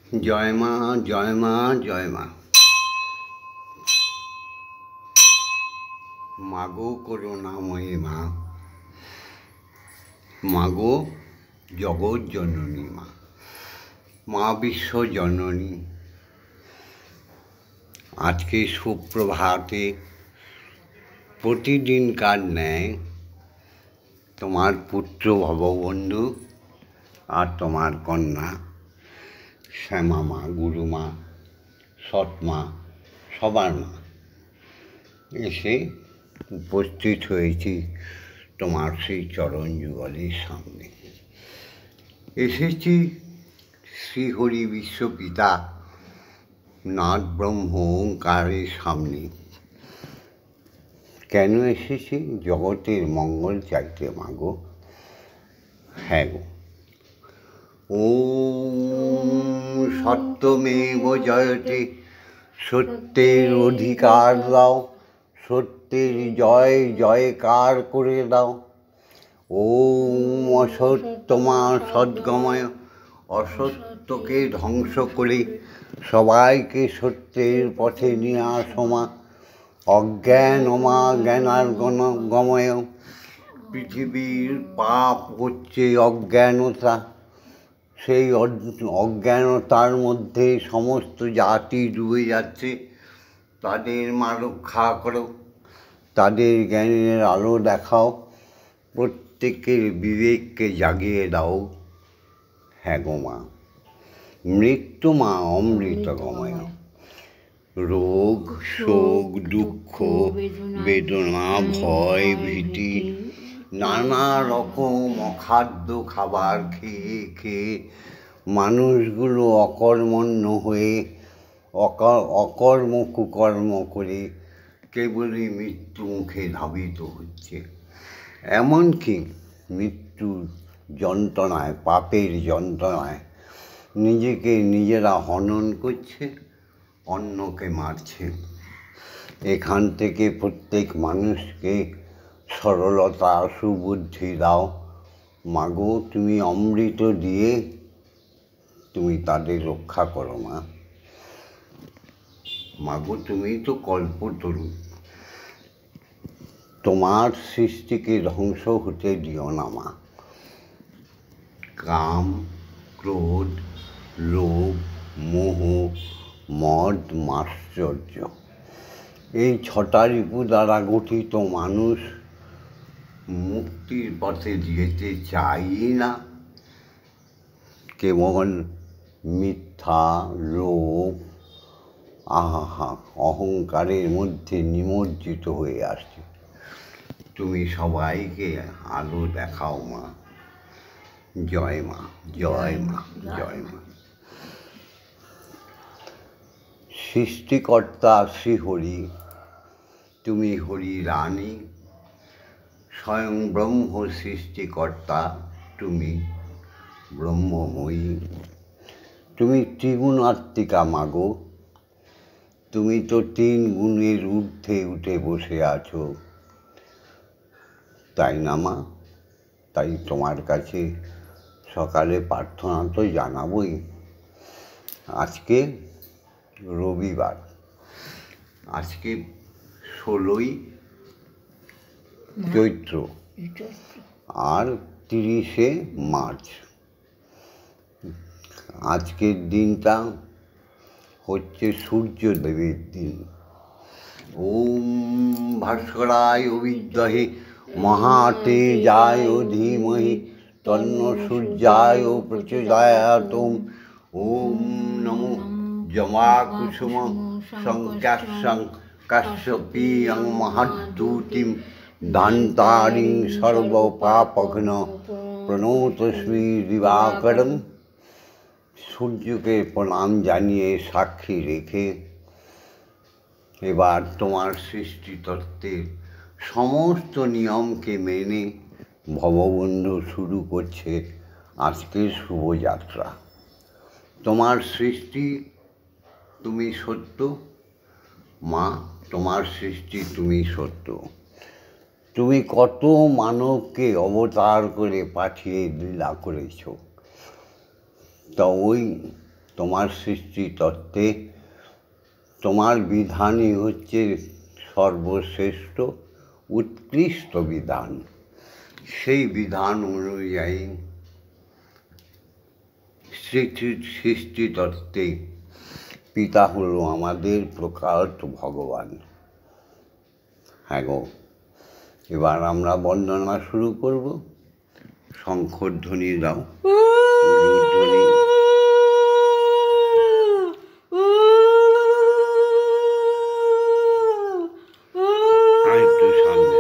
জয় মা, জয় মা, জয় মা। মাগো করুণাময়ী মা, মাগো জগৎ জননী মা, মা বিশ্ব জননী। আজকে সুপ্রভাতে প্রতিদিনকার ন্যায় তোমার পুত্র ভববন্ধু আর তোমার কন্যা শ্যামা মা, গুরুমা, সৎমা, সবার মা এসে উপস্থিত হয়েছি তোমার সেই চরণ যুগলের সামনে। এসেছি শ্রীহরি বিশ্বপিতা নাথ ব্রহ্ম ওঙ্কারের সামনে। কেন এসেছি? জগতের মঙ্গল চাইতে মাগো। হ্যাঁ গো, ওম সত্যমেব জয়তে, সত্যের অধিকার দাও, সত্যের জয় জয়কার করে দাও। ওম অসত্যমা সদ্গময়, অসত্যকে ধ্বংস করে সবাইকে সত্যের পথে নিয়ে আসো মা। অজ্ঞানমা জ্ঞানার গময়, পৃথিবীর পাপ হচ্ছে অজ্ঞানতা। সেই অজ্ঞানতার মধ্যে সমস্ত জাতি ডুবে যাচ্ছে। তাদের মা রক্ষা করো, তাদের জ্ঞানের আলো দেখাও, প্রত্যেকের বিবেককে জাগিয়ে দাও। হ্যাঁ গো মা, মৃত্যু মা অমৃত গময়। রোগ শোক দুঃখ বেদনা ভয় ভীতি নানা রকম অখাদ্য খাবার খেয়ে খেয়ে মানুষগুলো অকর্মণ্য হয়ে অকর্ম কুকর্ম করে কেবলই মৃত্যু মুখে ধাবিত হচ্ছে। এমনকি মৃত্যুর যন্ত্রণায়, পাপের যন্ত্রণায় নিজেকে নিজেরা হনন করছে, অন্যকে মারছে। এখান থেকে প্রত্যেক মানুষকে সরলতা সুবুদ্ধি দাও মাগো। তুমি অমৃত দিয়ে তুমি তাদের রক্ষা করো মা। মাগো, তুমি তো কল্পতরু, তোমার সৃষ্টিকে ধ্বংস হতে দিও না মা। কাম ক্রোধ লোভ মোহ মদ মাশ্চর্য, এই ছটা রিপু দ্বারা গঠিত মানুষ মুক্তির পথে যেতে চাই না। কেবল মিথ্যা লোভ আহা অহংকারের মধ্যে নিমজ্জিত হয়ে আসছে। তুমি সবাইকে আলো দেখাও মা। জয় মা, জয় মা, জয় মা। সৃষ্টিকর্তা শ্রীহরি, তুমি হরি রানী, স্বয়ং ব্রহ্ম সৃষ্টিকর্তা, তুমি ব্রহ্মময়ী। তুমি ত্রিগুণাত্মিকা মাগো। তুমি তো 3 গুণের ঊর্ধ্বে উঠে বসে আছো, তাই না মা? তাই তোমার কাছে সকালে প্রার্থনা তো জানাবই। আজকে রবিবার, আজকে 16ই চৈত্র আর 30শে মার্চ। আজকের দিনটা হচ্ছে সূর্যদেবের দিন। ওম ভাস্করায় অবিদ্মহে মহাতেজায় ধীমহি তন্ন সূর্যায় প্রচোদয়াৎ। ওম নমো জমাকুসুম সংখ্যাসং কাশ্যপীয়ং মহাদ্যুতিম দান্তারিং সর্বপাপঘ্ন প্রণতস্মি দিবাকরম। সূর্যকে প্রণাম জানিয়ে সাক্ষী রেখে এবার তোমার সৃষ্টিতত্ত্বের সমস্ত নিয়মকে মেনে ভববন্ধু শুরু করছে আজকের শুভযাত্রা। তোমার সৃষ্টি তুমি সত্য মা, তোমার সৃষ্টি তুমি সত্য। তুমি কত মানবকে অবতার করে পাঠিয়ে লীলা করেছ। তা ওই তোমার সৃষ্টিতত্ত্বে তোমার বিধানই হচ্ছে সর্বশ্রেষ্ঠ উৎকৃষ্ট বিধান। সেই বিধান অনুযায়ী সৃষ্টিতত্ত্বে পিতা হলো আমাদের প্রকাশ ভগবান। হ্যাঁ গো, এবার আমরা বন্দনা শুরু করব। শঙ্খধ্বনি দাও, ধ্বনি। একটু সামনে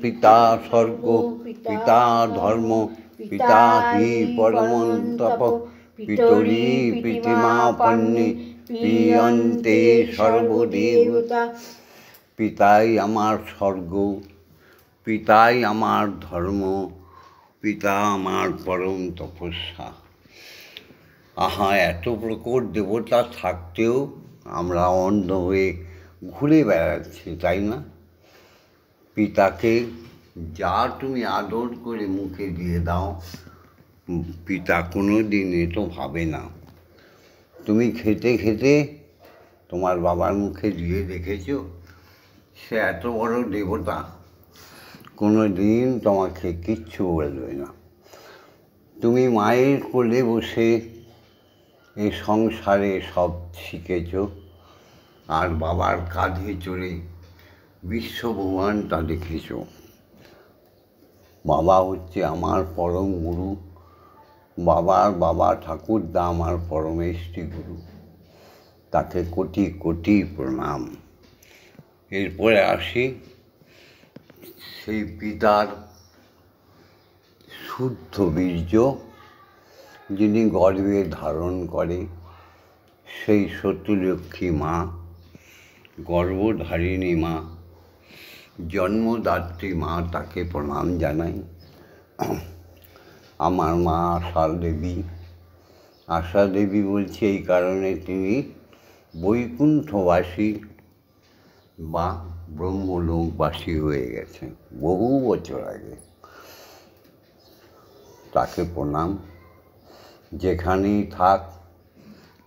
পিতা স্বর্গ, পিতা ধর্ম, পিতা হি পরমং তপ, পিতরি পিতৃমাপন্নে পিয়ন্তে সর্বদেবতা। পিতাই আমার স্বর্গ, পিতাই আমার ধর্ম, পিতা আমার পরম তপস্যা। আহা, এত প্রকট দেবতা থাকতেও আমরা অন্ধ হয়ে ঘুরে বেড়াচ্ছি, তাই না? পিতাকে যা তুমি আদর করে মুখে দিয়ে দাও, পিতা কোনো দিন এ তো ভাবে না। তুমি খেতে খেতে তোমার বাবার মুখে দিয়ে দেখেছ? সে এত বড় দেবতা, কোনো দিন তোমাকে কিচ্ছু বলবে না। তুমি মায়ের কোলে বসে এই সংসারে সব শিখেছ, আর বাবার কাঁধে চড়ে বিশ্বব্রহ্মাণ্ডটা দেখেছ। বাবা হচ্ছে আমার পরম গুরু, বাবা ঠাকুরদা আমার পরমেষ্টি গুরু, তাকে কোটি কোটি প্রণাম। এরপরে আসি সেই পিতার শুদ্ধ বীর্য যিনি গর্ভে ধারণ করে, সেই সতীলক্ষ্মী মা, গর্ভধারিণী মা, জন্মদাত্রী মা, তাকে প্রণাম জানাই। আমার মা আশা দেবী বলছি এই কারণে, তিনি বৈকুণ্ঠবাসী বা ব্রহ্মলোকবাসী হয়ে গেছেন বহু বছর আগে। তাকে প্রণাম। যেখানেই থাক,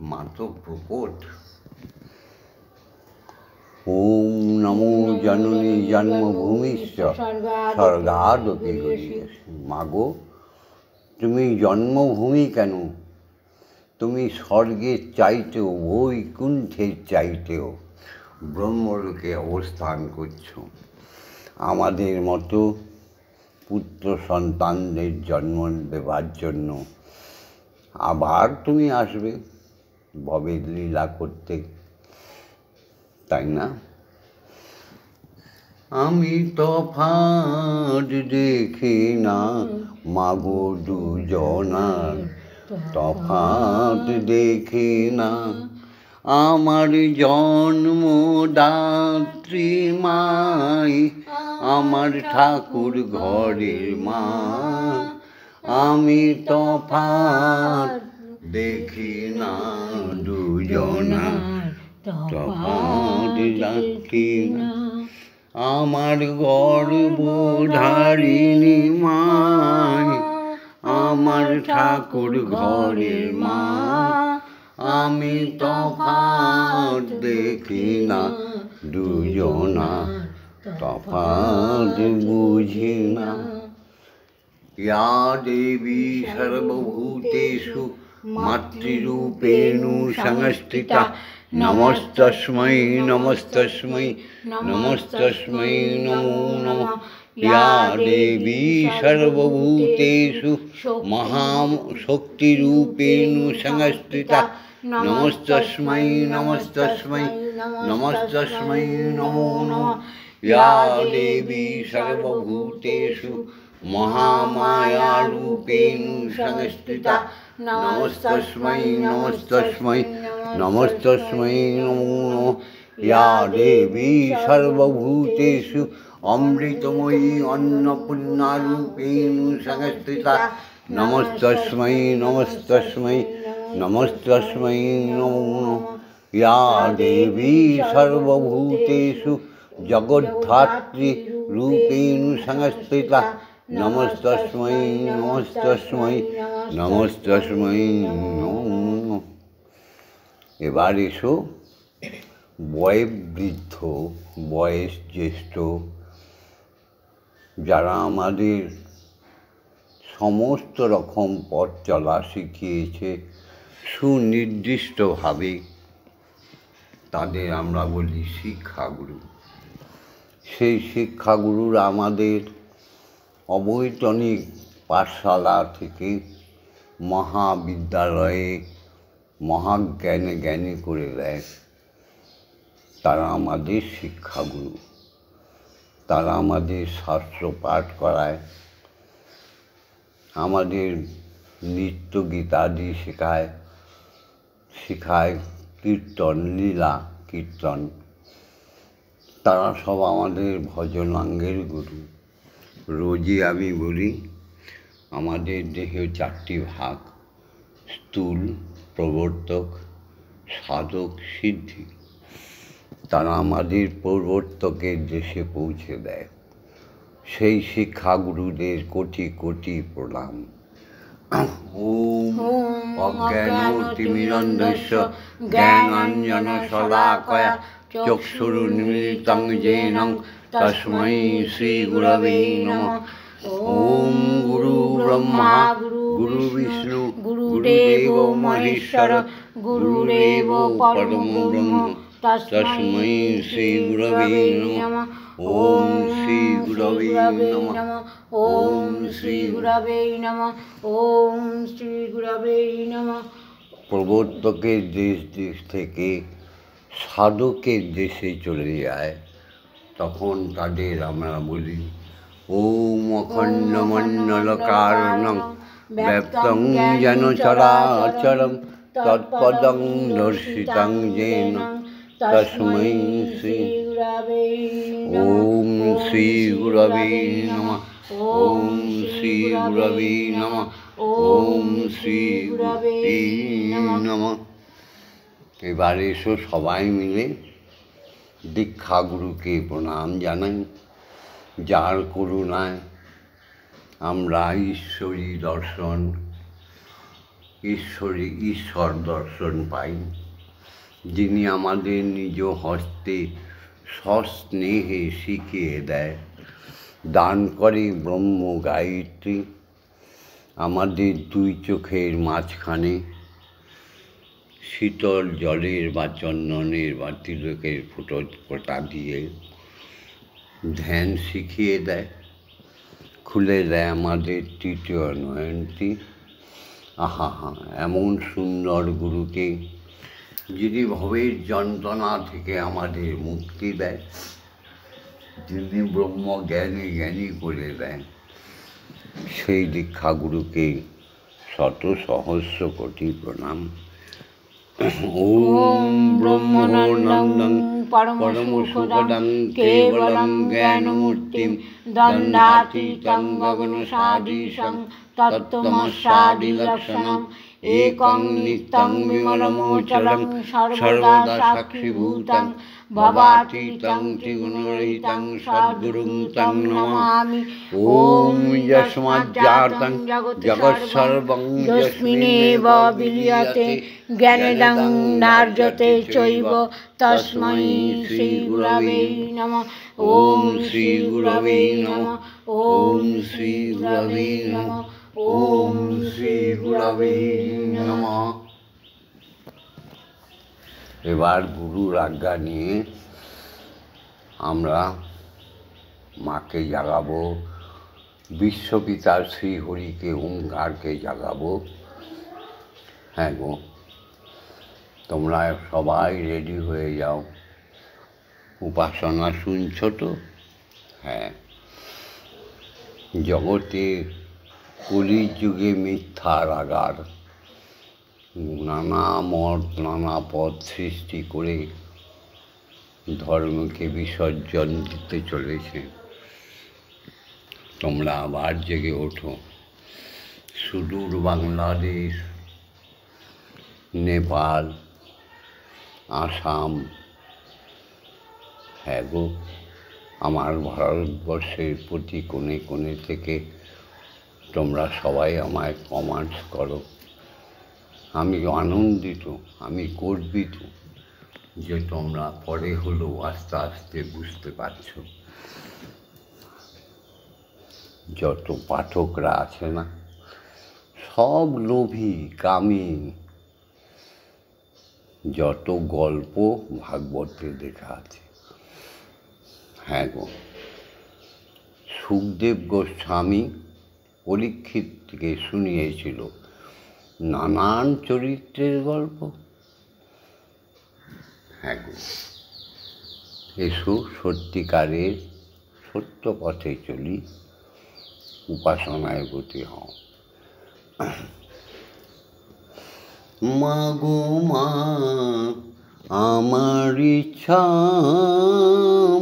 মা তো প্রকট। ওম নমো জননী জন্মভূমিশ্চ স্বর্গাদপি গরীয়সী। মাগো, তুমি জন্মভূমি কেন, তুমি স্বর্গের চাইতেও, বৈকুণ্ঠের চাইতেও ব্রহ্মলোকে অবস্থান করছো। আমাদের মতো পুত্র সন্তানদের জন্ম দেবার জন্য আবার তুমি আসবে ভবের লীলা করতে, তাই না? আমি তফাৎ দেখি না মাগো দুজনার, তফাৎ দেখি না আমার জন্মদাত্রী মাই, আমার ঠাকুর ঘরের মা। আমি তফাৎ দেখি না দুজনার, তফাৎ দেখি না আমার গর্ভধারিণী মাই, আমার ঠাকুর ঘরের মা। আমি তফাৎ দেখি না দুজনার, তফাৎ বুঝি না। ইয়া দেবী সর্বভূতেষু মাতৃরূপেণ সংস্থিতা, নমস্তস্मै নমস্তস্मै নমস্তস্मै নমো নমঃ। ইয়া দেবী সর্বভূতেষু মহাশক্তিরূপেণ সংস্থিতা, নমস্তস্मै নমস্তস্मै নমস্তস্मै নমো নমঃ। ইয়া দেবী সর্বভূতেষু মহামায়ারূপেণ সংস্থিতা, নমস্তস্मै নমস্তস্मै নমস্তস্मै নমো নমঃ। ইয়া দেবী সর্বভূতেষু অমৃতময়ী অন্নপূর্ণারূপেণ সংস্থিতা নমস্তস্मै নমস্তস্मै নমস্তস্मै নমো নমঃ। ইয়া দেবী সর্বভূতেষু জগদ্ধাত্রী রূপেণ সংস্থিতা নমস্তস্मै নমস্তস্मै নমস্তস্मै নমো নমঃ। এবার এসো বয়োবৃদ্ধ, বয়স জ্যেষ্ঠ যারা আমাদের সমস্ত রকম পথ চলা শিখিয়েছে সুনির্দিষ্টভাবে, তাদের আমরা বলি শিক্ষাগুরু। সেই শিক্ষাগুরুরা আমাদের অবৈতনিক পাঠশালা থেকে মহাবিদ্যালয়ে মহাজ্ঞানে জ্ঞানী করে দেয়। তারা আমাদের শিক্ষাগুরু। তারা আমাদের শাস্ত্র পাঠ করায়, আমাদের নৃত্য গীতাদি শেখায় কীর্তন, লীলা কীর্তন। তারা সব আমাদের ভজনাঙ্গের গুরু। রোজই আমি বলি আমাদের দেহে 4টি ভাগ: স্থূল, প্রবর্তক, সাধক, সিদ্ধি। তারা আমাদের প্রবর্তকের দেশে পৌঁছে দেয়। সেই শিক্ষাগুরুদের কোটি কোটি প্রণাম। ওম অজ্ঞানতিমিরন্ধস্য জ্ঞানাঞ্জনশলাকয়া চক্ষুरुन्मीलितं येन তস্मै শ্রীগুরবে নমঃ। ওম গুরু ব্রহ্মা গুরু বিষ্ণু গুরুদেব মহেশ্বর গুরুরেব পরম ব্রহ্ম তস্मै শ্রীগুরবে নমঃ। ওম শ্রী গুরবে নমঃ। ওম শ্রী গুরবে নমঃ। ওম শ্রী গুরবে নমঃ। প্রবর্তকের দেশ থেকে সাধকের দেশে চলে যায়, তখন তাদের আমরা বলি ওম অখণ্ডমণ্ডলকারণং ব্যপ্তং যেন চরাচরং তৎপদং দর্শিতং যেন তস্मै শ্রী গুরবে নমঃ। ওম শ্রী গুরবে নমঃ। ওম শ্রী গুরবে নমঃ। ওম শ্রী গুরবে নমঃ। এবার এসো সবাই মিলে দীক্ষাগুরুকে প্রণাম জানাই, যার করুণায় আমরা ঈশ্বর দর্শন পাই, যিনি আমাদের নিজ হস্তে সস্নেহে শিখিয়ে দেয়, দান করে ব্রহ্ম গায়ত্রী। আমাদের 2 চোখের মাঝখানে শীতল জলের বা চন্দনের বা তিলকের ফোঁটা দিয়ে ধ্যান শিখিয়ে দেয়, খুলে দেয় আমাদের 3য় নয়নটি। আহা হা, এমন সুন্দর গুরুকে, যিনি ভবের যন্ত্রণা থেকে আমাদের মুক্তি দেয়, যিনি ব্রহ্ম জ্ঞানী করে দেন, সেই দীক্ষাগুরুকে শত সহস্র কোটি প্রণাম। ওম ব্রহ্মানন্দং পরম সুখদং কেবলং জ্ঞানমূর্তিং দ্বন্দ্বাতীতং গগনসদৃশং তত্ত্বমস্যাদিলক্ষণং একং নিত্যং বিমলমোচলং সর্বদা সাক্ষীভূতং ভবাতীতং ত্রিগুণরহিতং সদ্গুরুং তং নমামি। ওম যস্মাজ্জাতং জগৎসর্বং যস্মিন্নেব বিলীয়তে জ্ঞানেদং নার্যতে চৈব তস্मै শ্রী গুরবে নমঃ। ওম শ্রী গুরবে নমঃ। ওম শ্রী গুরবে নমঃ। ওম শ্রী গুরবে নমঃ। এবার গুরুর আজ্ঞা নিয়ে আমরা মাকে জাগাবো, বিশ্বপিতা শ্রীহরিকে ওঙ্কারকে জাগাবো। হ্যাঁ গো, তোমরা সবাই রেডি হয়ে যাও। উপাসনা শুনছ তো? হ্যাঁ। জগতে কলিযুগে মিথ্যার আগার, নানা মত নানা পথ সৃষ্টি করে ধর্মকে বিসর্জন দিতে চলেছে। তোমরা আবার জেগে ওঠো। সুদূর বাংলাদেশ, নেপাল, আসাম, হ্যাঁ গো, আমার ভারতবর্ষের প্রতি কোণে কোণে থেকে তোমরা সবাই আমায় কমেন্টস করো। আমি আনন্দিত, আমি গর্বিত যে তোমরা পরে হলেও আস্তে আস্তে বুঝতে পারছ। যত পাঠকরা আছে না, সব লোভী কামী। যত গল্প ভাগবতে লেখা আছে, হ্যাঁ গো, সুখদেব গোস্বামী পরীক্ষিত থেকে শুনিয়েছিল নানান চরিত্রের গল্প। হ্যাঁ গো, এসো সত্যিকারের সত্য পথে চলি, উপাসনায় গতি হও। মা গো মা, আমার ইচ্ছা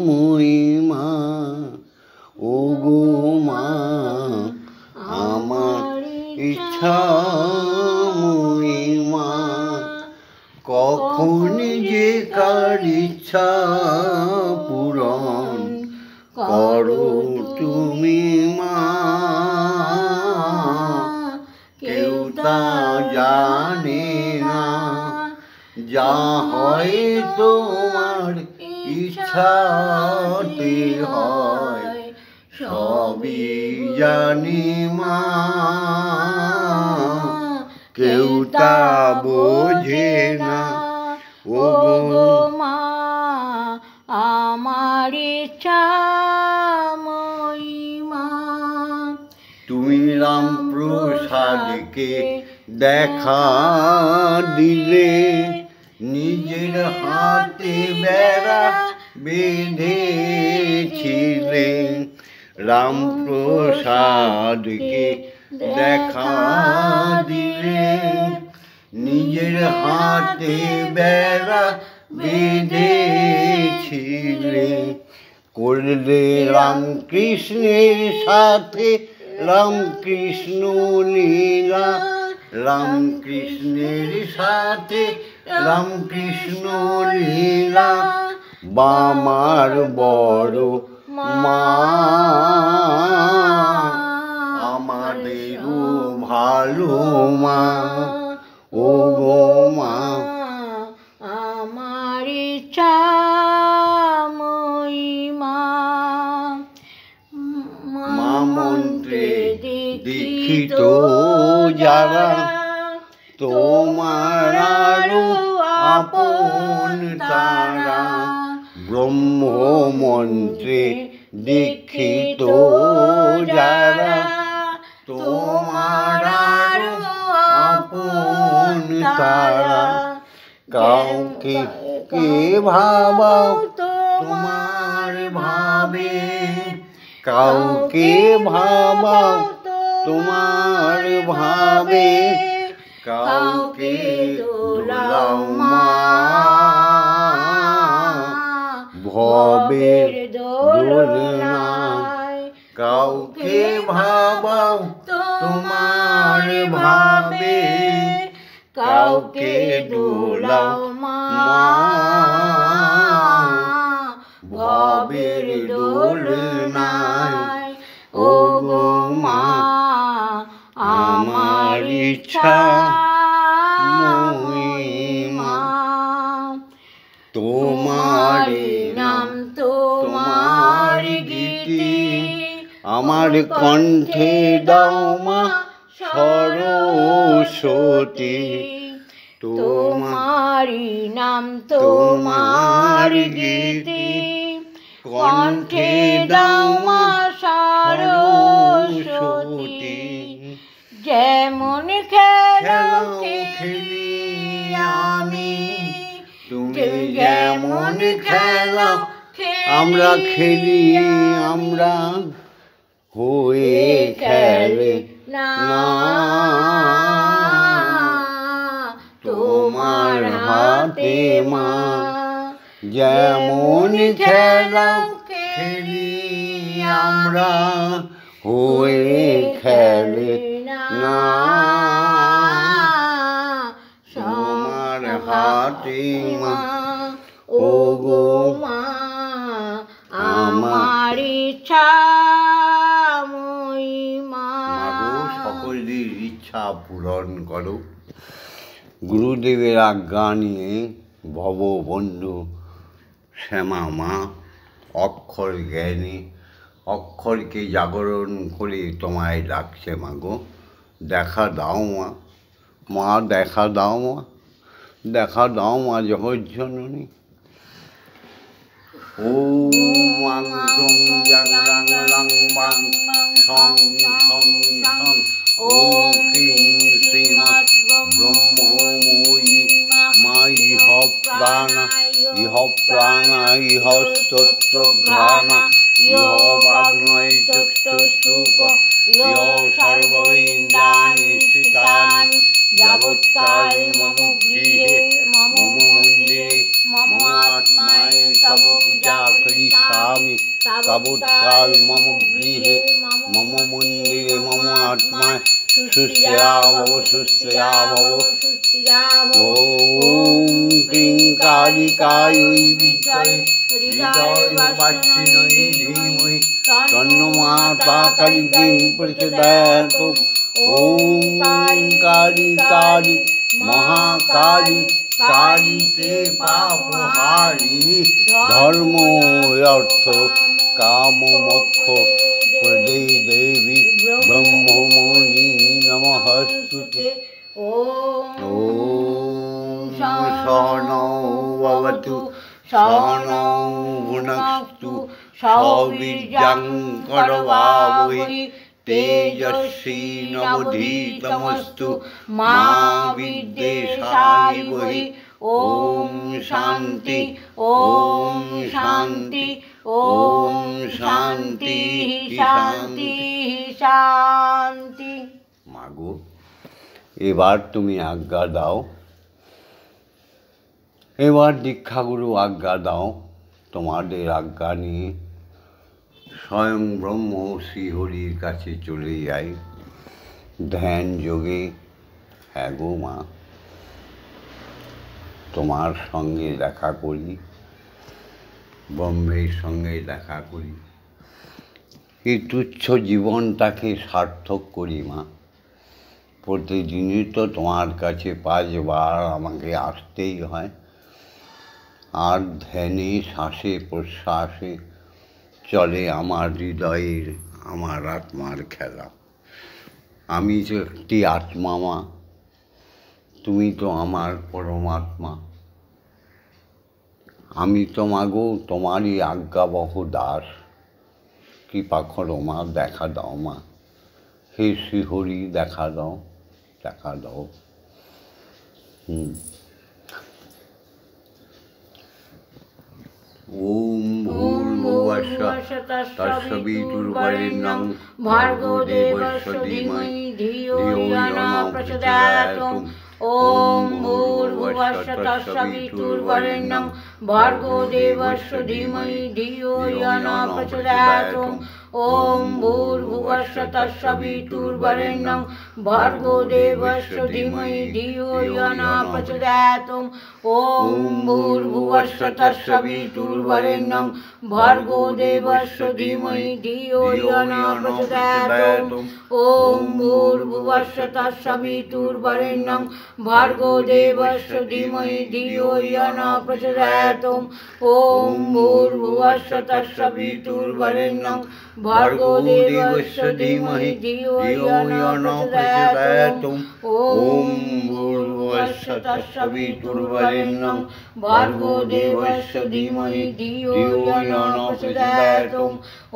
মই মা, ও গো মা, আমার ইচ্ছা মই মা, কখন যে কার ইচ্ছা পূরণ করো তুমি মা, কেউ তা জানে না, যা হয় তোমার ইচ্ছাতে হয়, সবই জানি মা, কেউ তা বোঝে না। ও গো মা, আমার ইচ্ছা মই মা। তুমি রামপ্রসাদকে দেখা দিলে, নিজের হাতে বেড়া বেঁধেছিলে। রামপ্রসাদকে দেখা দিলে, নিজের হাতে বেড়া বেঁধেছিলে। করলে রামকৃষ্ণের সাথে রামকৃষ্ণ লীলা, রামকৃষ্ণের সাথে রামকৃষ্ণ লীলা, বামার বড় মা, আমাদেরও ভালো মা, ও গো মা, আমার ইচ্ছা মই মা। মা মন্ত্রে দীক্ষিত যারা, তোমার আরো আপন তারা, ব্রহ্ম মন্ত্রে দীক্ষিত যারা, তোমার আরো আপন তারা, কাউকে কে ভাবাও তোমার ভাবে, কাউকে ভাবাও তোমার ভাবে, কাউকে দোলাও মা, ভবের দোলনায়, কাউকে ভাবাও তোমার ভাবে, কাউকে দোলাও মা, ভবের দোলনায়। ও গো মা, আমার ইচ্ছা মই মা, তোমার নাম তোমার গীতি, আমার কণ্ঠে দাও মা সরস্বতী। তোমার নাম তোমার গীতি, কণ্ঠে দাও মা সরস্বতী। যেমন খেলাও খেলি আমি, তুমি যেমন খেলাও আমরা খেলি, আমরা হয়ে খেলে না, তোমার হাতে মা, যেমন খেলাও খেলি আমরা হয়ে খেলে না তোমার হাতে মা ও গো মা আমার ইচ্ছা মা সকলের ইচ্ছা পূরণ করো। গুরুদেবের আজ্ঞা নিয়ে ভববন্ধু শ্যামা মা অক্ষর জ্ঞানী, অক্ষরকে জাগরণ করে তোমায় ডাকছে মাগো, দেখা দাও মা, মা দেখা দাও মা, দেখা দাও মা জগজ্জননী। ওম ওয়াং সং yang yang lang bang song song song Om ক্রিং শ্রীমৎ ব্রহ্মময়ী মা ইহ প্রাণা ইহ স্তোত্র ঘ্রাণা ইহ বাগ্ময় চক্ষুশুক ইহ সর্বইন্দ্রিয়াণি স্থিতানি যাবৎকাল মম গৃহে মম মন্দিরে মম আত্মায় তব পূজা করিষ্যামি তাবৎকাল মম গৃহে মম মন্দিরে মম আত্মায় সুস্থিরা ভব সুস্থিরা ভব। ওম ক্রিং কালিকাयै বিদ্মহে হৃদয়বাসিন্যৈ ধীমহি তন্নো মাতা কালিকে প্রচোদয়াৎ। ওম কালী কালী মহাকালী কালীতে পাপহারিণী ধর্ম অর্থ কাম মোক্ষ প্রদে দেবী ব্রহ্মময়ী নমস্তুতে। ওম সহনৌ ভবতু সহনৌ ভুনক্তু সহবীর্যং করভাবহৈ তেজস্বী নবধীতমস্তু মা বিদ্বেষায়। ওম শান্তি ওম শান্তি ওম শান্তি শান্তি শান্তি। মাগো এবার তুমি আজ্ঞা দাও, এবার দীক্ষাগুরু আজ্ঞা দাও, তোমাদের আজ্ঞা নিয়ে স্বয়ং ব্রহ্ম শ্রীহরির কাছে চলে যাই ধ্যান যোগে। হ্যাঁ গো মা, তোমার সঙ্গে দেখা করি, ব্রহ্মের সঙ্গে দেখা করি, এই তুচ্ছ জীবনটাকে সার্থক করি মা। প্রতিদিনই তো তোমার কাছে 5 বার আমাকে আসতেই হয়, আর ধ্যানে শ্বাসে প্রশ্বাসে চলে আমার হৃদয়ের আমার আত্মার খেলা। আমি তো একটি আত্মা মা, তুমি তো আমার পরমাত্মা। আমি তো মাগো তোমারই আজ্ঞাবহ দাস, কৃপা করো মা, দেখা দাও মা। হে শ্রীহরি দেখা দাও, দেখা দাও। ওম ভূর্ভুবস্সঃ তস্সবিতুর্বরেণ্যং ভর্গো দেবস্য ধীমহি ধিয়ো यो নঃ প্রচোদয়াৎ। ওম ভূর্ভুবস্সঃ তস্সবিতুর্বরেণ্যং ভর্গো দেবস্য ধীমহি ধিয়ো यो নঃ প্রচোদয়াৎ। ওম ভূর্ভুবস্সঃ তস্সবিতুর্বরেণ্যং ভর্গো দেবস্য ধীমহি ধিয়ো यो নঃ প্রচোদয়াৎ। ওম ভূর্ভুবস্সঃ তস্সবিতুর্বরেণ্যং ভর্গো দেবস্য ধীমহি ধিয়ো यो নঃ প্রচোদয়াৎ। ওম ভূর্ভুবস্সঃ তস্সবিতুর্বরেণ্যং ভর্গো দেবস্য ধীমহি ধিয়ো यो নঃ প্রচোদয়াৎ। ওম ভূর্ভুবস্সঃ তস্সবিতুর্বরেণ্যং ভর্গো দেবস্য ধীমহি ধিয়ো यो নঃ প্রচোদয়াৎ। ওম ভূর্ভুবস্সঃ তস্সবিতুর্বরেণ্যং ভর্গো দেবস্য ধীমহি ধিয়ো यो নঃ প্রচোদয়াৎ।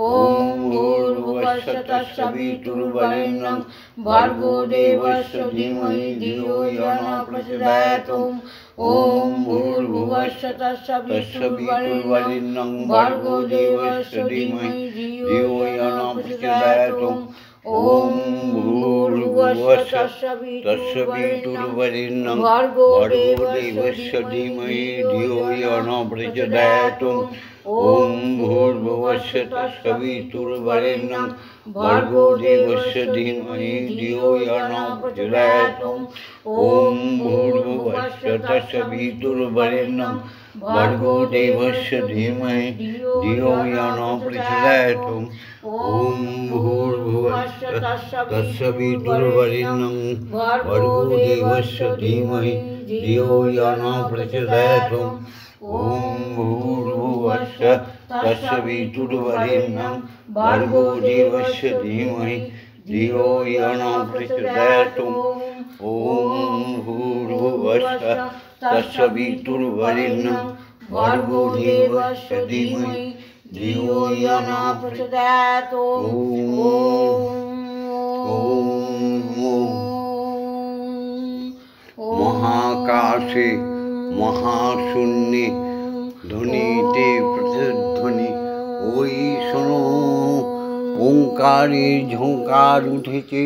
ওম ভূর্ভুবস্সঃ তস্সবিতুর্বরেণ্যং ভর্গো দেবস্য ধীমহি ধিয়ো यो নঃ প্রচোদয়াৎ। ওম ভূর্ভুবস্সঃ তস্সবিতুর্বরেণ্যং ভর্গো দেবস্য ধীমহি ধিয়ো यो নঃ প্রচোদয়াৎ। ওম ভূর্ভুবস্সঃ ভূর্ভুবস্য তস্য বিতুর্বরেণ্যং ভর্গো দেবস্য ধীমহি ধিয়ো য়ো ন প্রচোদয়াৎ ওম ভূর্ভুবস্য তস্য বিতুর্বরেণ্যং ভর্গো দেবস্য ধীমহি ধিয়ো য়ো ন প্রচোদয়াৎ ওম ভূর্ভুবস্য তস্য বিতুর্বরেণ্যং ভর্গো দেবস্য ধীমহি ধিয়ো য়ো ন প্রচোদয়াৎ ওম ভূর্ভুবস্য তস্য বিতুর্বরেণ্যং ভর্গো দেবস্য ধীমহি ধিয়ো য়ো ন প্রচোদয়াৎ ওম ভূর্ভুবস্য তস্য বিতুর্বরেণ্যং ভর্গো দেবস্য ধীমহি ধিয়ো য়ো ন প্রচোদয়াৎ ওম ভূর্ভুবস্য তস্য বিতুর্বরেণ্যং ভর্গো দেবস্য ধীমহি ধিয়ো য়ো ন প্রচোদয়াৎ মহাকাশে মহাশূন্যে ধ্বনিতে প্রতিধ্বনি ওই শোনো ওঙ্কারের ঝঙ্কার উঠেছে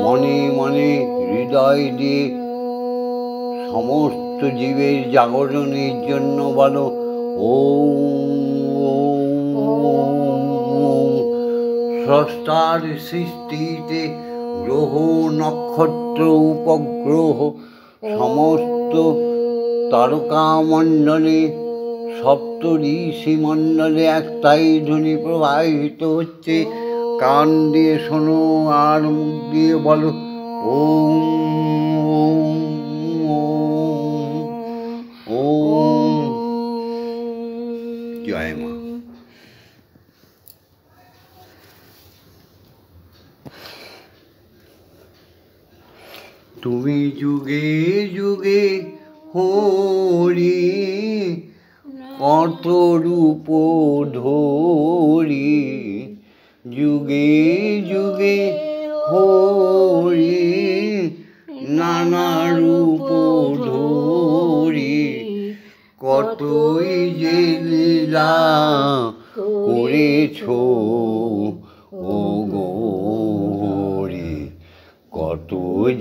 মনে মনে হৃদয় দিয়ে সমস্ত জীবের জাগরণের জন্য বলো ওম। স্রষ্টার সৃষ্টিতে গ্রহ নক্ষত্র উপগ্রহ সমস্ত তারকামণ্ডলে সপ্ত ঋষি মণ্ডলে একটাই ধ্বনি প্রবাহিত হচ্ছে। কান দিয়ে শোনো আর মুখ দিয়ে বলো ওম ওম ওম। জয় মা। তুমি যুগে যুগে হরি কত রূপ ধরি, যুগে যুগে হরি নানা রূপ ধরি, কতই যে লীলা করেছ ও গো হরি, কত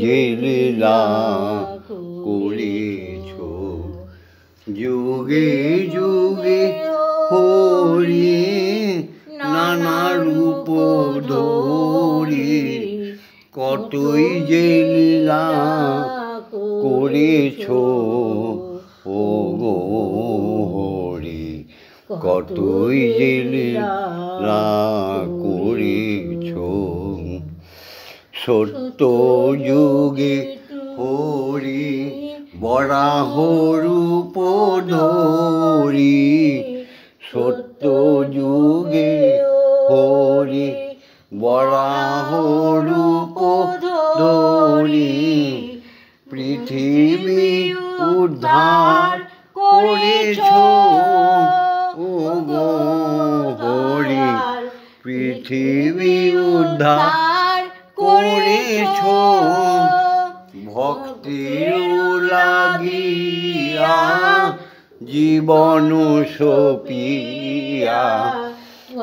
যে লীলা করেছ। যুগে যুগে হরি নানা রূপ ধরি, কতই যে লীলা করেছ ও গো হরি, কতই যে লীলা করেছ। সত্য যুগে হরি বরাহ রূপ ধরি, সত্য যুগে হরি বরাহ রূপ ধরি, পৃথিবী উদ্ধার করেছ ও গো হরি, পৃথিবী উদ্ধার করেছ। ভক্তির লাগিয়া জীবন সপিয়া,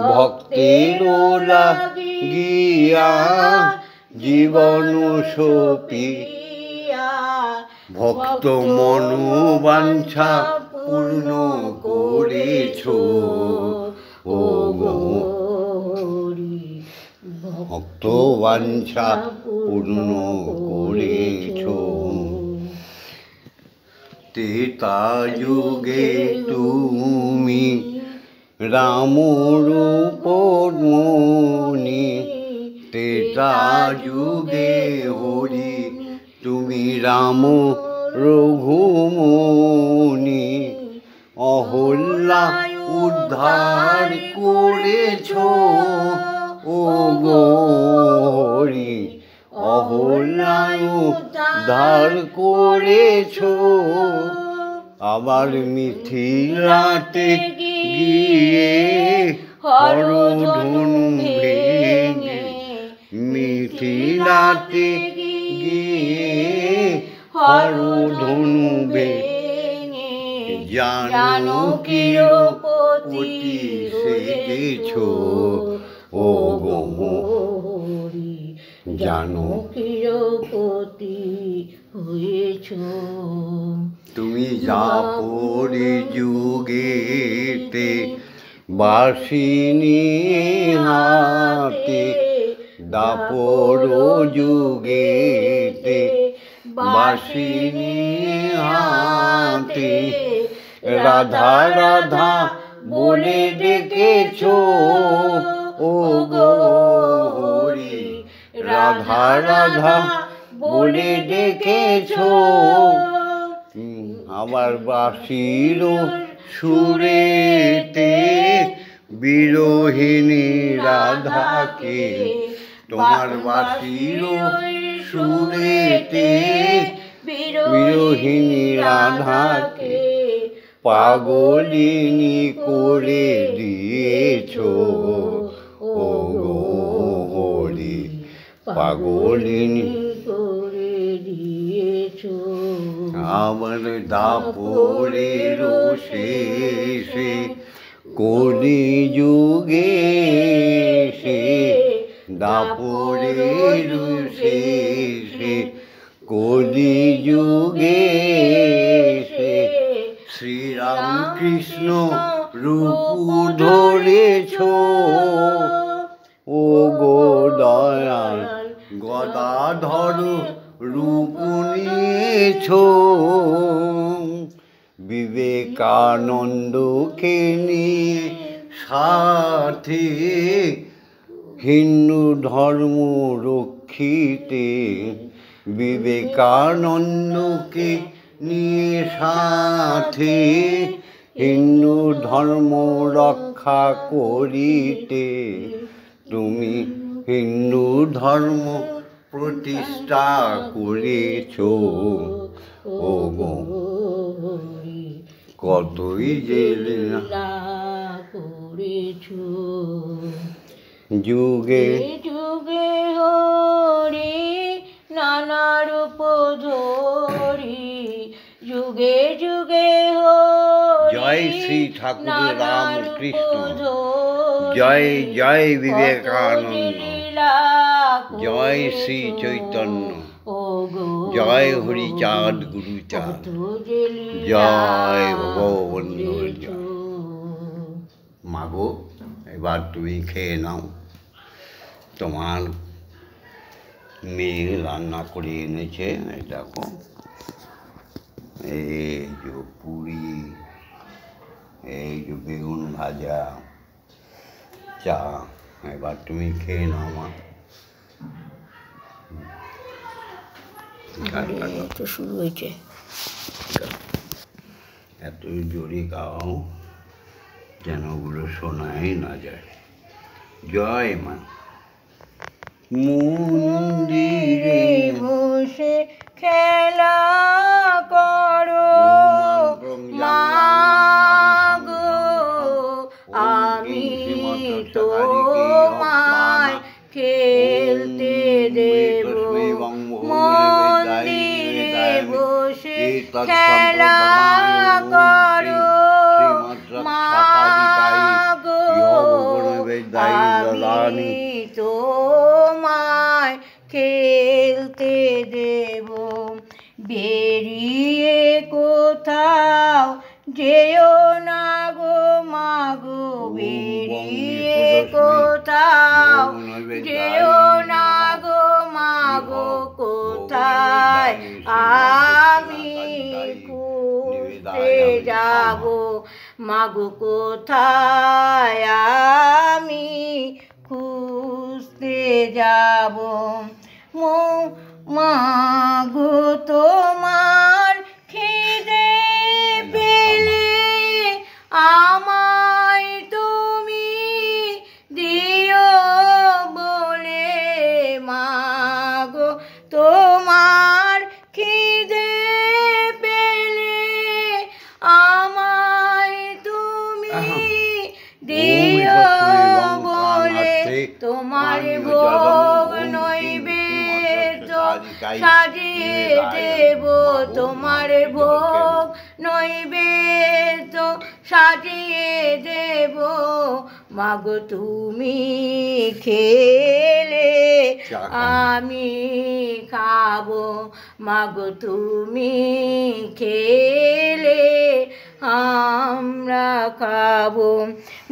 ভক্তির লাগিয়া জীবন সপিয়া, ভক্ত মনোবাঞ্ছা পূর্ণ করেছ ও গো হরি, ভক্ত বাঞ্ছা পূর্ণ করেছ। ত্রেতা যুগে তুমি রাম রূপ মনি, ত্রেতা যুগে হরি তুমি রাম রঘুমনি, অহল্যা উদ্ধার করেছ ও গো হরি, অহল্যা উদ্ধার করেছ। আবার মিথিলাতে গিয়ে হরধনু ভেঙে, মিথিলাতে গিয়ে হরধনু ভেঙে, জানকীর পতি সেজেছ ও গো হরি, জানো চিরপতি হয়েছ। তুমি দাপরে যুগেতে বাসিনী হাতে, দাপর যুগেতে বাসিনী হাতে, রাধা রাধা বলে ডেকেছ ও গো হরি, রাধা রাধা বলে ডেকেছ। আমার বাঁশির সুরেতে বিরোহিণী রাধাকে, তোমার বাঁশির সুরেতে বিরোহিণী রাধাকে পাগলিনী করে দিয়েছ ও গো হরি, পাগলিনী করে দিয়েছ। আমার দাপরের শেষে কলি যুগে সে, দাপরের শেষে কলি যুগে সে, শ্রীরামকৃষ্ণ রূপ ধরেছ ও গো দয়াল, গদাধর রূপ নিয়েছ। বিবেকানন্দকে নিয়ে সাথে হিন্দু ধর্ম রক্ষিতে, বিবেকানন্দকে নিয়ে সাথে হিন্দু ধর্ম রক্ষা করিতে, তুমি হিন্দু ধর্ম প্রতিষ্ঠা করেছ ও গো, কতই যে লীলা করেছ। যুগে যুগে হরি নানা রূপ ধরি, যুগে যুগে হরি জয় শ্রী ঠাকুর নানা রামকৃষ্ণ, রূপ ধরি, জয় জয় কত বিবেকানন্দ, লীলা জয় করেছ শ্রী চৈতন্য, ও গো জয় হরিচাঁদ গুরুচাঁদ, কত যে লীলা জয় ভগবন্ধু। করেছ। মাগো এবার তুমি খেয়ে নাও, তোমার মেয়ে রান্না করে এনেছে, এই দেখো, এই যে পুরি, এই যে বেগুন ভাজা, চা, এবার তুমি খেয়ে নাও মা। তো শুরু হয়েছে, এত জোরে গাও যেন ওগুলো শোনাই না যায়। জয় মা। মন্দিরে বসে খেলা করো মাগো, আমি তোমায় খেলতে দেব। মন্দিরে বসে খেলা করো মাগো, আমি তোমায় খেলতে দেব। বেরিয়ে কোথাও যেও না গো মাগো, বেরিয়ে কোথাও যেও না গো মাগো, কোথায় আমি খুঁজতে যাব মাগো, কোথায় আমি খুঁজতে যাব। মাগো তোমার খিদে পেলে আমায় তুমি দিও বলে, মাগো তোমার খিদে পেলে আমায় তুমি দিও বলে, তোমার ভোগ নৈবেদ্য সাজিয়ে দেব, তোমার ভোগ নৈবেদ্য সাজিয়ে দেব। মাগো তুমি খেলে আমি খাবো মাগো তুমি খেলে আমরা খাবো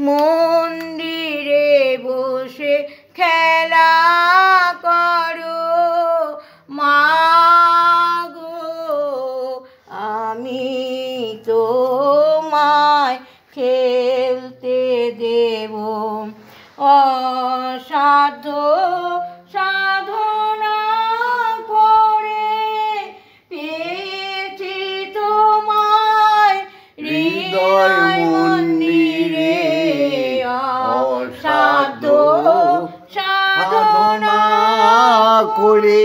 মন্দিরে বসে খেলা করো মাগো আমি তোমায় খেলতে দেব অসাধ্য সাধনা করে পেয়েছি তোমায় হৃদয় মন্দিরে অসাধ্য সাধনা করে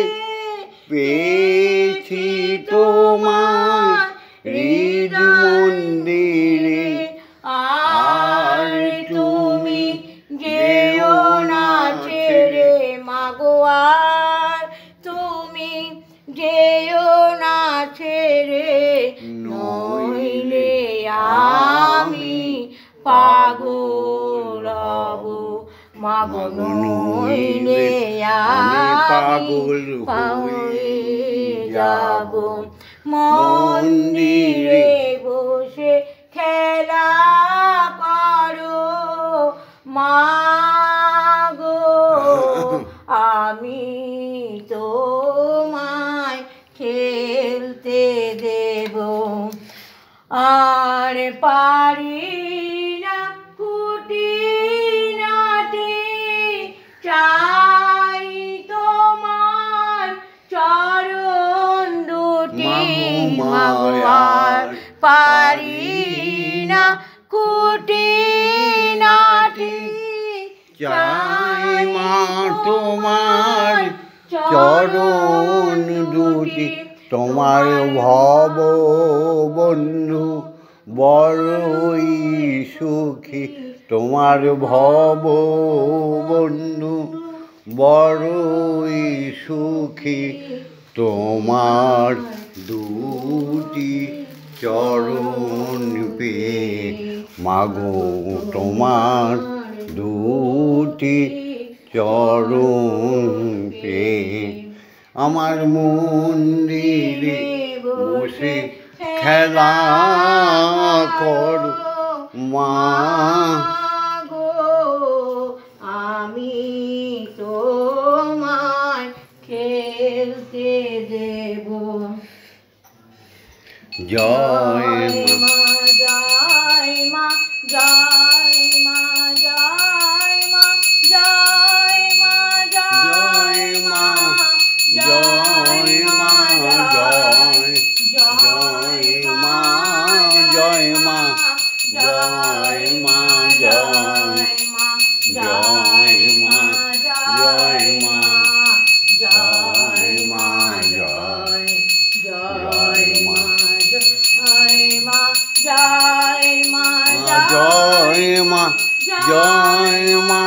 পেয়েছি তোমায় হৃদয় মন্দিরে আর তুমি যেও না ছেড়ে মাগো আর তুমি যেও না ছেড়ে নইলে আমি পাগল হব মাগো নইলে আমি পাগল হয়ে যাব মন্দিরে বসে খেলা করো মাগো আমি তোমায় খেলতে দেব আর পারি না খুঁটিনাটি চাই তোমার চরণ দুটি আর পারি না খুঁটিনাটি চাই মা তোমার চরণ দুটি তোমার ভব বন্ধু বড়ই সুখী তোমার ভব বন্ধু বড়ই সুখী তোমার দুটি চরণ পেয়ে মাগো তোমার দুটি চরণ পেয়ে আমার মন্দিরে বসে খেলা করো মা গো আমি তোমায় খেলতে দেব জয় মা জয় মা জয় মা জয় মা জয় মা জয় মা জয় মা জয় জয় মা জয় মা জয় মা জয় জয় মা জয় মা জয় মা জয় জয় মা জয় মা জয় মা জয় মা জয় মা জয় মা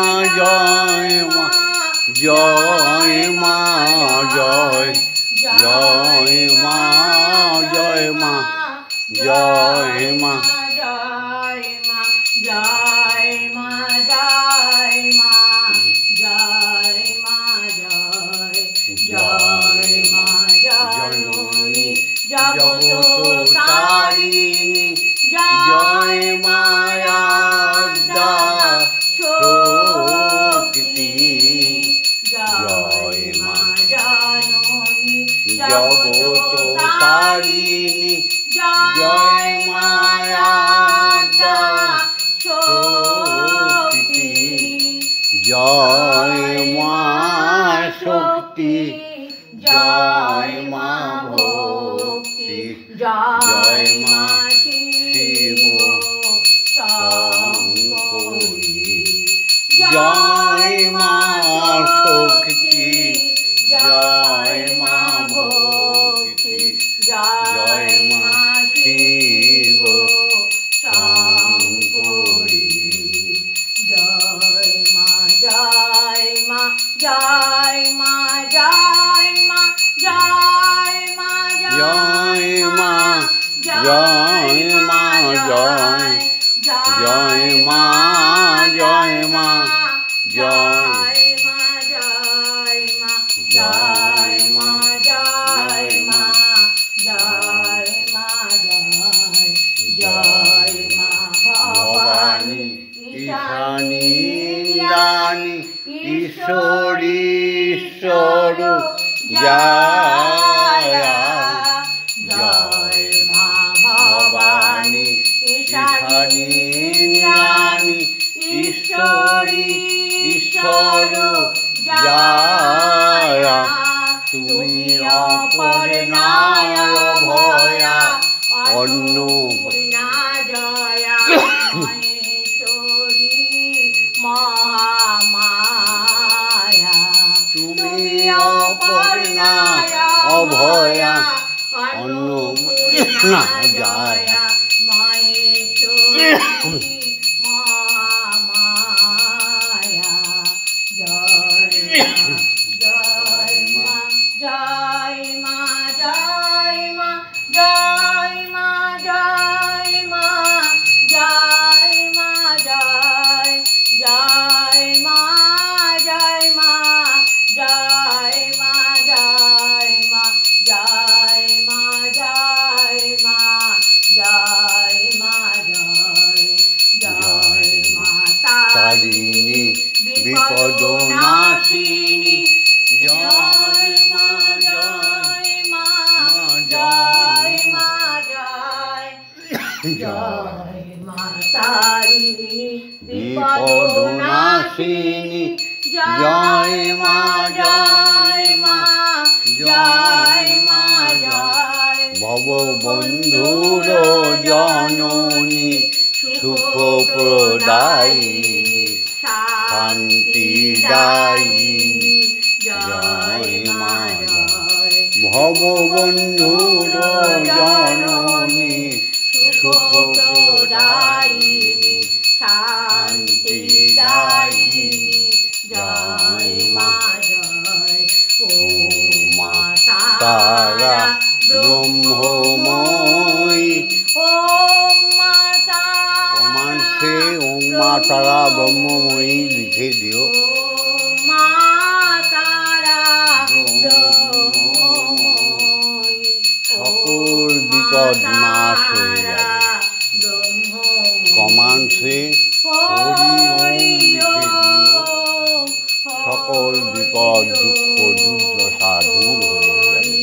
জয় মা জয় জয় মা জয় মা জয় মা জয় মা জয় মা জয় মা জয় মা জয় জয় মা জননী জগত তারিণী জয় মায়াদা শক্তি জয় মা জননী জগত তারিণী জয় মায়াদা শক্তি জয় মা শক্তি জয় মা ভক্তি জয় মা শিব শঙ্করী জয় মা শক্তি জয় মা ভক্তি জয় মা শিব শঙ্করী জয় মা জয় মা জয় মা জয় মা জয় মা জয় মা জয় মা জয় জয় মা জয় মা জয় জয় মা জয় মা জয় মা জয় মা জয় মা ভবানী ঈশানী ইন্দ্রাণী ঈশ্বরী ঈশ্বর জয় জয় মা ভবানী ঈশানী ইন্দ্রাণী ঈশ্বরী ঈশ্বর জয় তুমি অপর্ণায় ভয়া অন্নপূর্ণা জয়া মহেশ্বরী মহামায়া তুমি অপর্ণায় অভয়া অন্নপূর্ণা জয়া মহেশ্বরী মহামায়া জয় মা জয় মা জয় মা জয় মা জয় মা জয় মা জয় জয় মা জয় মা জয় মা জয় মা জয় মা জয় মা জয় মা জয় মা তারিণী বিপদ নাশিনী জয় মা জয় মা জয় মা জয় জয় মা তারিণী বিপদ নাশিনী জয় মা জয় মা জয় মা জয় ভববন্ধুর জননী সুখ প্রদায়িনী শান্তিদায়িনী জয় মা জয় ভববন্ধুর জননী সুখ প্রদায়িনী শান্তিদায়িনী জয় মা জয় ও মা তারা ব্রহ্মময়ী ওম মা কমান্সে ওম মা তারা ব্রহ্মময়ী লিখে দিও। ওম মা তারা ব্রহ্মময়ী সকল বিপদ নাশ হয়ে যাবে। কমান্সে হরি ওম লিখে দিও। সকল বিপদ দুঃখ দুর্দশা দূর হয়ে যাবে।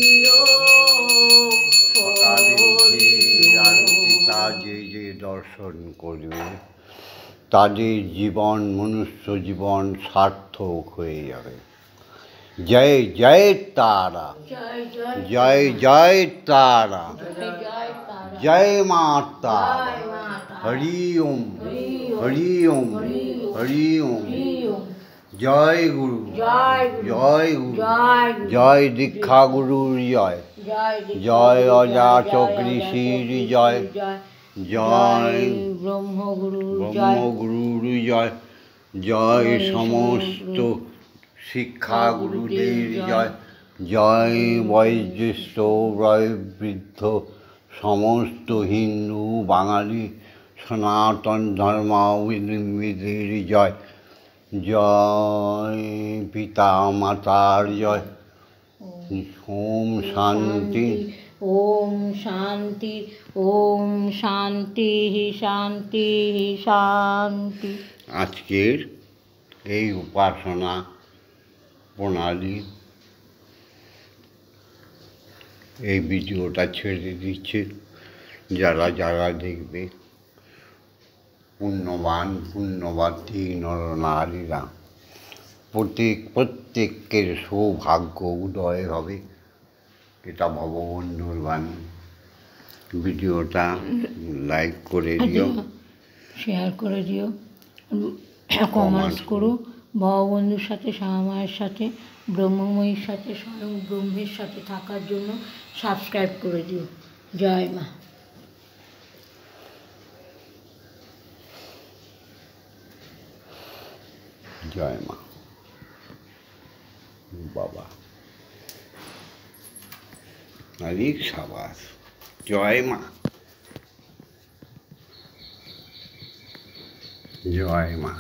সকালে উঠে আরতিটা যে দর্শন করবে তাদের জীবন মনুষ্য জীবন সার্থক হয়ে যাবে। জয় জয় তারা, জয় জয় তারা, জয় মা তারা, হরি ওম হরি ওম হরি ওম। জয় গুরু জয় গুরু জয় দীক্ষা গুরুর জয়, জয় অজাচক ঋষির জয়, জয় ব্রহ্মগুরুর জয়, জয় সমস্ত শিক্ষাগুরুদের জয়, জয় বয়োজ্যেষ্ঠ বয়োবৃদ্ধ সমস্ত হিন্দু বাঙালি সনাতন ধর্মাবলম্বীদের জয়, জয় পিতা মাতার জয়। ওম শান্তি ওম শান্তি ওম শান্তি শান্তি শান্তি। আজকের এই উপাসনা প্রণালী এই ভিডিওটা ছেড়ে দিচ্ছে। যারা যারা দেখবে পুণ্যবান পুণ্যবতী নরনারীরা প্রত্যেকের সৌভাগ্য উদয় হবে। এটা ভগবন্ধুর বাণী। ভিডিওটা লাইক করে দিও, শেয়ার করে দিও, কমেন্টস করো। ভগবন্ধুর সাথে শাহমায়ের সাথে ব্রহ্মময়ীর সাথে স্বয়ং ব্রহ্মের সাথে থাকার জন্য সাবস্ক্রাইব করে দিও। জয় মা। জয় মা বাবা। আরে সাবাস, জয় মা, জয় মা।